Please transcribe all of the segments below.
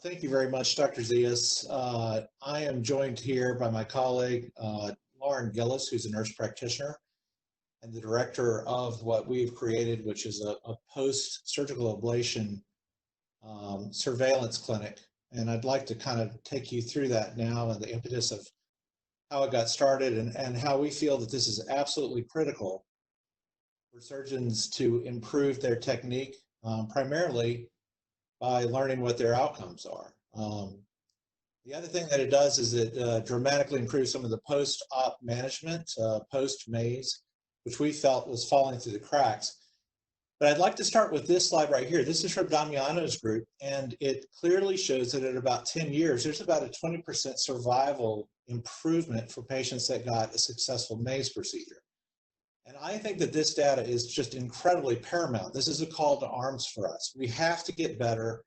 Thank you very much, Dr. Zias. I am joined here by my colleague, Lauren Gillis, who's a nurse practitioner and the director of what we've created, which is a post-surgical ablation surveillance clinic. And I'd like to kind of take you through that now and the impetus of how it got started and how we feel that this is absolutely critical for surgeons to improve their technique, primarily by learning what their outcomes are. The other thing that it does is it dramatically improves some of the post-op management, post-maze, which we felt was falling through the cracks. But I'd like to start with this slide right here. This is from Damiano's group, and it clearly shows that at about 10 years, there's about a 20% survival improvement for patients that got a successful maze procedure. And I think that this data is just incredibly paramount. This is a call to arms for us. We have to get better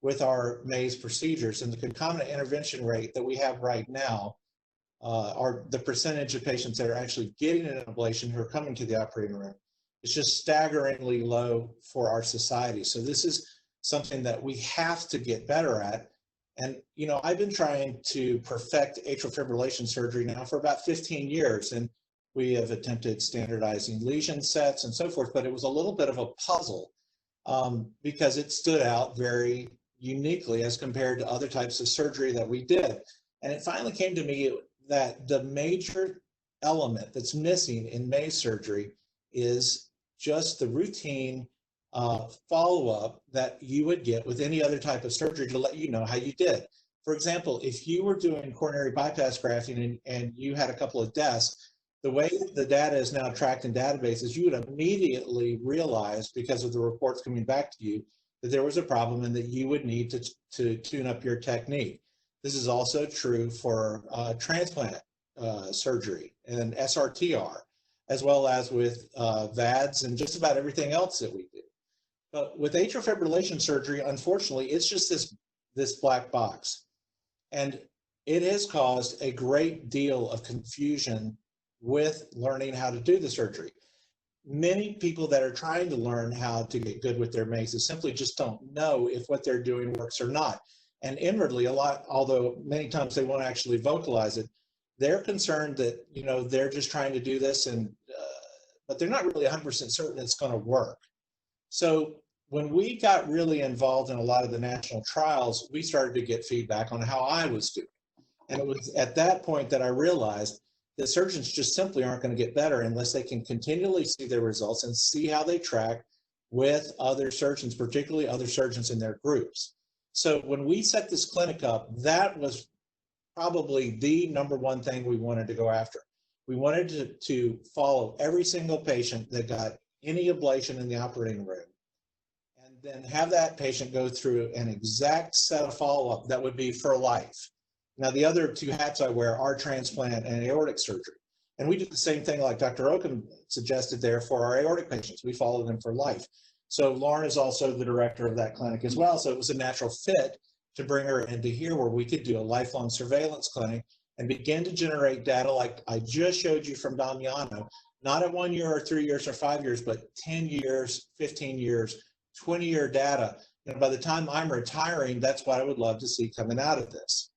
with our maze procedures, and the concomitant intervention rate that we have right now, are the percentage of patients that are actually getting an ablation who are coming to the operating room. It's just staggeringly low for our society. So this is something that we have to get better at. And, you know, I've been trying to perfect atrial fibrillation surgery now for about 15 years. And we have attempted standardizing lesion sets and so forth, but it was a little bit of a puzzle because it stood out very uniquely as compared to other types of surgery that we did. And it finally came to me that the major element that's missing in maze surgery is just the routine follow-up that you would get with any other type of surgery to let you know how you did. For example, if you were doing coronary bypass grafting and you had a couple of deaths, the way the data is now tracked in databases, you would immediately realize, because of the reports coming back to you, that there was a problem and that you would need to tune up your technique. This is also true for transplant surgery and SRTR, as well as with VADs and just about everything else that we do. But with atrial fibrillation surgery, unfortunately, it's just this black box. And it has caused a great deal of confusion with learning how to do the surgery. Many people that are trying to learn how to get good with their mazes simply just don't know if what they're doing works or not. And inwardly, a lot, although many times they won't actually vocalize it, they're concerned that, you know, they're just trying to do this, and but they're not really 100% certain it's going to work. So when we got really involved in a lot of the national trials, we started to get feedback on how I was doing. And it was at that point that I realized that surgeons just simply aren't going to get better unless they can continually see their results and see how they track with other surgeons, particularly other surgeons in their groups. So when we set this clinic up, that was probably the number one thing we wanted to go after. We wanted to follow every single patient that got any ablation in the operating room, and then have that patient go through an exact set of follow-up that would be for life. Now, the other two hats I wear are transplant and aortic surgery. And we do the same thing like Dr. Oakham suggested there for our aortic patients. We follow them for life. So Lauren is also the director of that clinic as well. So it was a natural fit to bring her into here where we could do a lifelong surveillance clinic and begin to generate data like I just showed you from Damiano, not at 1 year or 3 years or 5 years, but 10 years, 15 years, 20-year data. And by the time I'm retiring, that's what I would love to see coming out of this.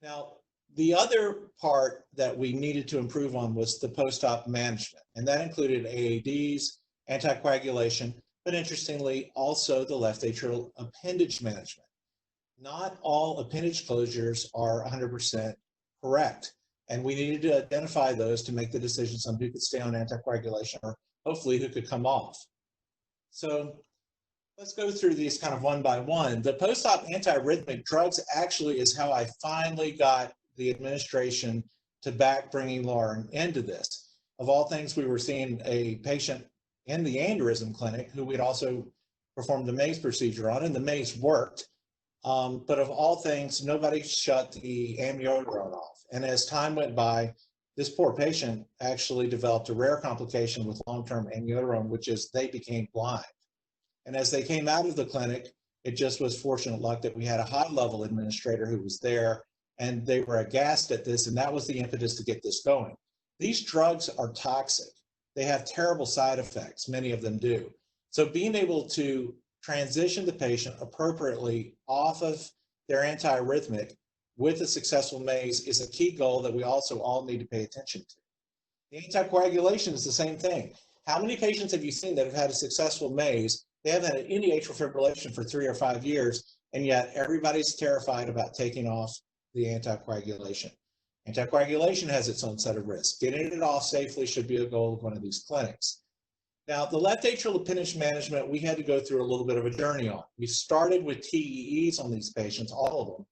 Now, the other part that we needed to improve on was the post-op management, and that included AADs, anticoagulation, but interestingly, also the left atrial appendage management. Not all appendage closures are 100% correct, and we needed to identify those to make the decisions on who could stay on anticoagulation or hopefully who could come off. So let's go through these kind of one by one. The post-op antiarrhythmic drugs actually is how I finally got the administration to back bringing Lauren into this. Of all things, we were seeing a patient in the aneurysm clinic who we'd also performed the maze procedure on, and the maze worked. But of all things, nobody shut the amiodarone off. And as time went by, this poor patient actually developed a rare complication with long-term amiodarone, which is they became blind. And as they came out of the clinic, it just was fortunate luck that we had a high-level administrator who was there, and they were aghast at this, and that was the impetus to get this going. These drugs are toxic. They have terrible side effects, many of them do. So being able to transition the patient appropriately off of they're antiarrhythmic with a successful maze is a key goal that we also all need to pay attention to. The anticoagulation is the same thing. How many patients have you seen that have had a successful maze? They haven't had any atrial fibrillation for 3 or 5 years, and yet everybody's terrified about taking off the anticoagulation. Anticoagulation has its own set of risks. Getting it off safely should be a goal of one of these clinics. Now, the left atrial appendage management, we had to go through a little bit of a journey on. We started with TEEs on these patients, all of them,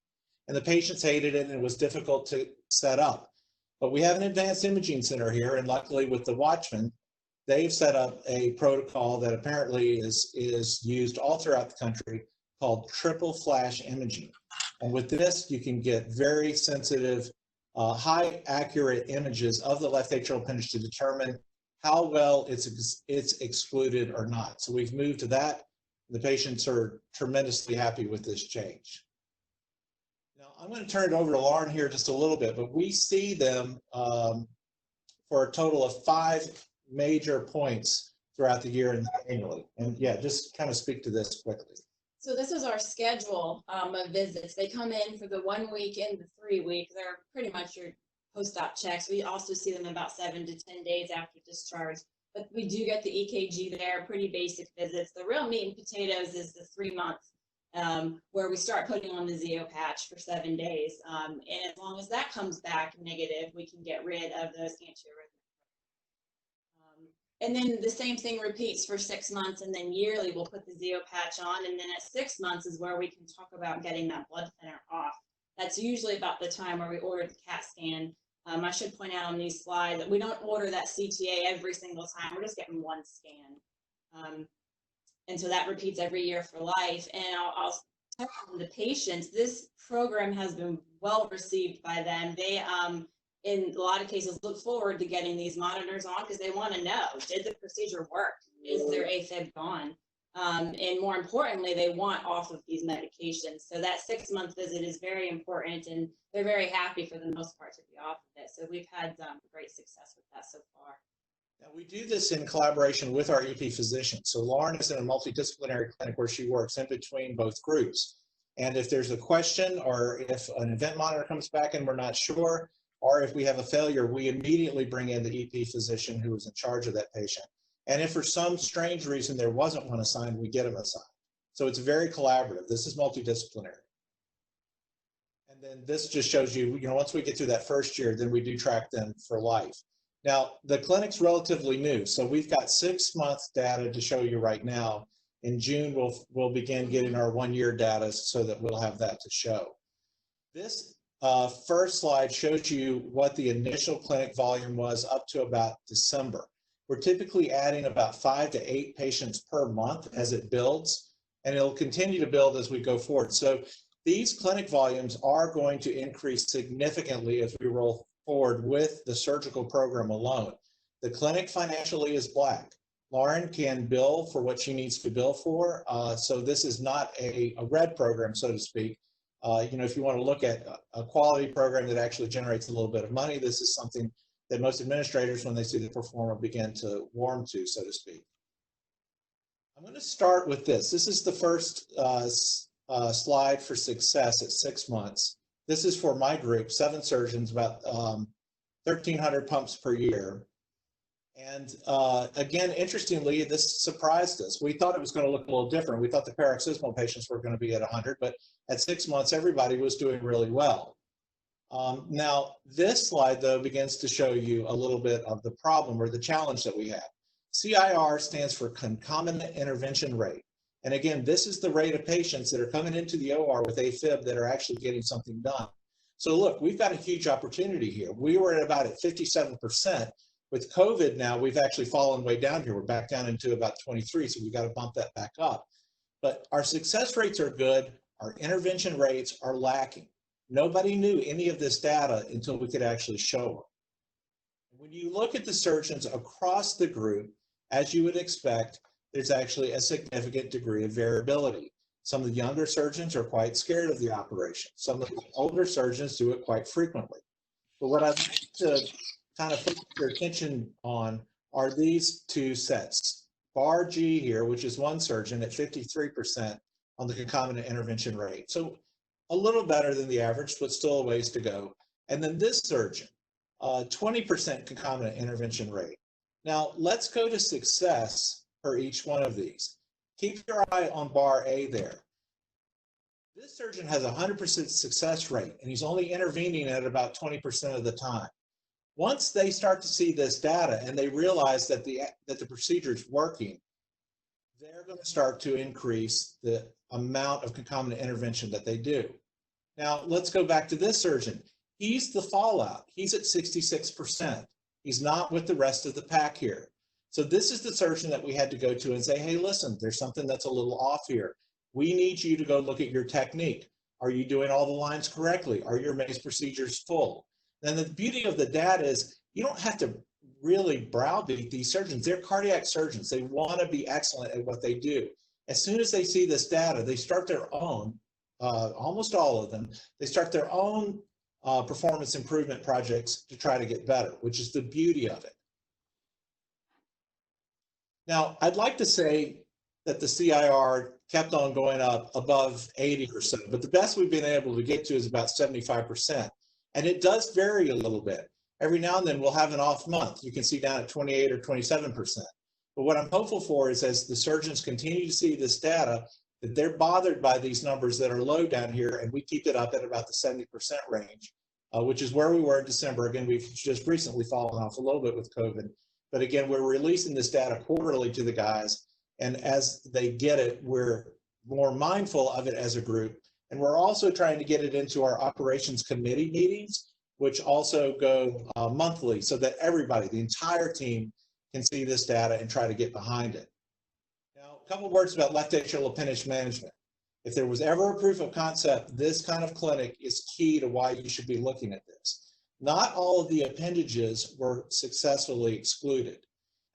and the patients hated it and it was difficult to set up. But we have an advanced imaging center here, and luckily with the Watchman, they've set up a protocol that apparently is used all throughout the country called triple flash imaging. And with this, you can get very sensitive, high accurate images of the left atrial appendage to determine how well it's excluded or not. So we've moved to that. The patients are tremendously happy with this change. Now, I'm going to turn it over to Lauren here just a little bit, but we see them for a total of 5 major points throughout the year and annually. And yeah, just kind of speak to this quickly. So this is our schedule of visits. They come in for the 1 week and the 3 week. They're pretty much your post-op checks. We also see them about 7 to 10 days after discharge. But we do get the EKG there, pretty basic visits. The real meat and potatoes is the 3 months where we start putting on the Zeo patch for 7 days. And as long as that comes back negative, we can get rid of those antiarrhythmics. And then the same thing repeats for 6 months, and then yearly we'll put the Zeo patch on, and then at 6 months is where we can talk about getting that blood thinner off. That's usually about the time where we order the CAT scan. I should point out on these slides that we don't order that CTA every single time. We're just getting 1 scan. And so that repeats every year for life. And I'll tell the patients, this program has been well received by them. They, in a lot of cases, look forward to getting these monitors on because they want to know, did the procedure work? Is their AFib gone? And more importantly, they want off of these medications. So that 6-month visit is very important, and they're very happy for the most part to be off of it. So we've had great success with that so far. Now, we do this in collaboration with our EP physicians. So Lauren is in a multidisciplinary clinic where she works in between both groups. And if there's a question or if an event monitor comes back and we're not sure, or if we have a failure, we immediately bring in the EP physician who is in charge of that patient. And if for some strange reason there wasn't one assigned, we get them assigned. So it's very collaborative. This is multidisciplinary. And then this just shows you, once we get through that first year, then we do track them for life. Now, the clinic's relatively new, so we've got 6 months data to show you right now. In June, we'll begin getting our 1-year data so that we'll have that to show. This first slide shows you what the initial clinic volume was up to about December. We're typically adding about 5 to 8 patients per month as it builds, and it'll continue to build as we go forward. So these clinic volumes are going to increase significantly as we roll forward with the surgical program alone. The clinic financially is black. Lauren can bill for what she needs to bill for, so this is not a red program, so to speak. If you want to look at a quality program that actually generates a little bit of money, this is something that most administrators, when they see the performer, begin to warm to, so to speak. I'm going to start with this. This is the first slide for success at 6 months. This is for my group, 7 surgeons, about 1,300 pumps per year. And again, interestingly, this surprised us. We thought it was going to look a little different. We thought the paroxysmal patients were going to be at 100, but at 6 months, everybody was doing really well. Now, this slide, though, begins to show you a little bit of the problem or the challenge that we have. CIR stands for concomitant intervention rate. And again, this is the rate of patients that are coming into the OR with AFib that are actually getting something done. So look, we've got a huge opportunity here. We were at 57%. With COVID now, we've actually fallen way down here. We're back down into about 23, so we've got to bump that back up. But our success rates are good. Our intervention rates are lacking. Nobody knew any of this data until we could actually show them. When you look at the surgeons across the group, as you would expect, there's actually a significant degree of variability. Some of the younger surgeons are quite scared of the operation. Some of the older surgeons do it quite frequently. But what I'd like to kind of focus your attention on are these 2 sets. Bar G here, which is 1 surgeon at 53% on the concomitant intervention rate. So a little better than the average, but still a ways to go. And then this surgeon, 20% concomitant intervention rate. Now let's go to success for each one of these. Keep your eye on bar A there. This surgeon has a 100% success rate, and he's only intervening at about 20% of the time. Once they start to see this data and they realize that the procedure is working, they're going to start to increase the amount of concomitant intervention that they do. Now, let's go back to this surgeon. He's the fallout. He's at 66%. He's not with the rest of the pack here. So this is the surgeon that we had to go to and say, hey, listen, there's something that's a little off here. We need you to go look at your technique. Are you doing all the lines correctly? Are your maze procedures full? And the beauty of the data is you don't have to really browbeat these surgeons. They're cardiac surgeons. They want to be excellent at what they do. As soon as they see this data, they start their own, almost all of them, they start their own performance improvement projects to try to get better, which is the beauty of it. Now, I'd like to say that the CIR kept on going up above 80 or so, but the best we've been able to get to is about 75%. And it does vary a little bit. Every now and then we'll have an off month. You can see down at 28 or 27%. But what I'm hopeful for is as the surgeons continue to see this data, that they're bothered by these numbers that are low down here, and we keep it up at about the 70% range, which is where we were in December. Again, we've just recently fallen off a little bit with COVID. But again, we're releasing this data quarterly to the guys. And as they get it, we're more mindful of it as a group. And we're also trying to get it into our operations committee meetings, which also go monthly so that everybody, the entire team, can see this data and try to get behind it. Now, a couple of words about left atrial appendage management. If there was ever a proof of concept, this kind of clinic is key to why you should be looking at this. Not all of the appendages were successfully excluded.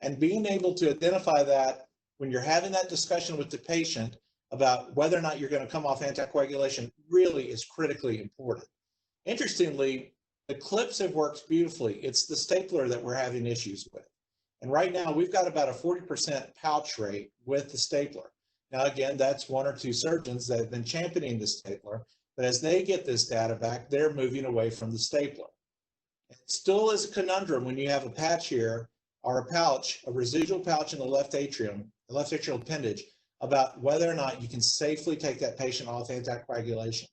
And being able to identify that when you're having that discussion with the patient about whether or not you're going to come off anticoagulation really is critically important. Interestingly, Eclipse have worked beautifully. It's the stapler that we're having issues with. And right now we've got about a 40% pouch rate with the stapler. Now again, that's one or two surgeons that have been championing the stapler, but as they get this data back, they're moving away from the stapler. It still is a conundrum when you have a patch here or a pouch, a residual pouch in the left atrium, the left atrial appendage, about whether or not you can safely take that patient off anticoagulation.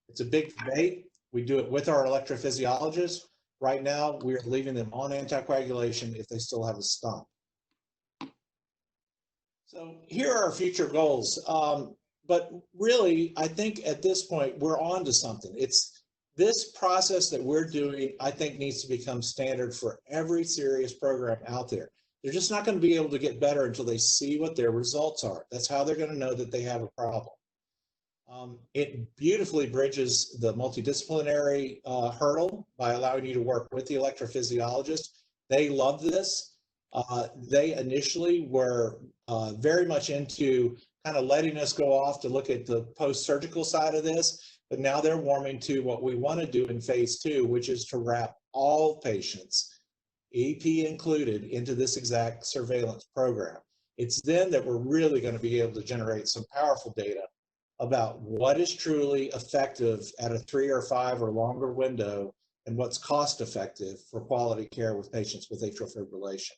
It's a big debate. We do it with our electrophysiologists. Right now, we're leaving them on anticoagulation if they still have a stump. So here are our future goals. But really, I think at this point, we're on to something. It's this process that we're doing, I think, needs to become standard for every serious program out there. They're just not going to be able to get better until they see what their results are. That's how they're going to know that they have a problem. It beautifully bridges the multidisciplinary hurdle by allowing you to work with the electrophysiologist. They love this. They initially were very much into kind of letting us go off to look at the post-surgical side of this, but now they're warming to what we want to do in phase 2, which is to wrap all patients, EP included, into this exact surveillance program. It's then that we're really going to be able to generate some powerful data about what is truly effective at a 3 or 5 or longer window and what's cost effective for quality care with patients with atrial fibrillation.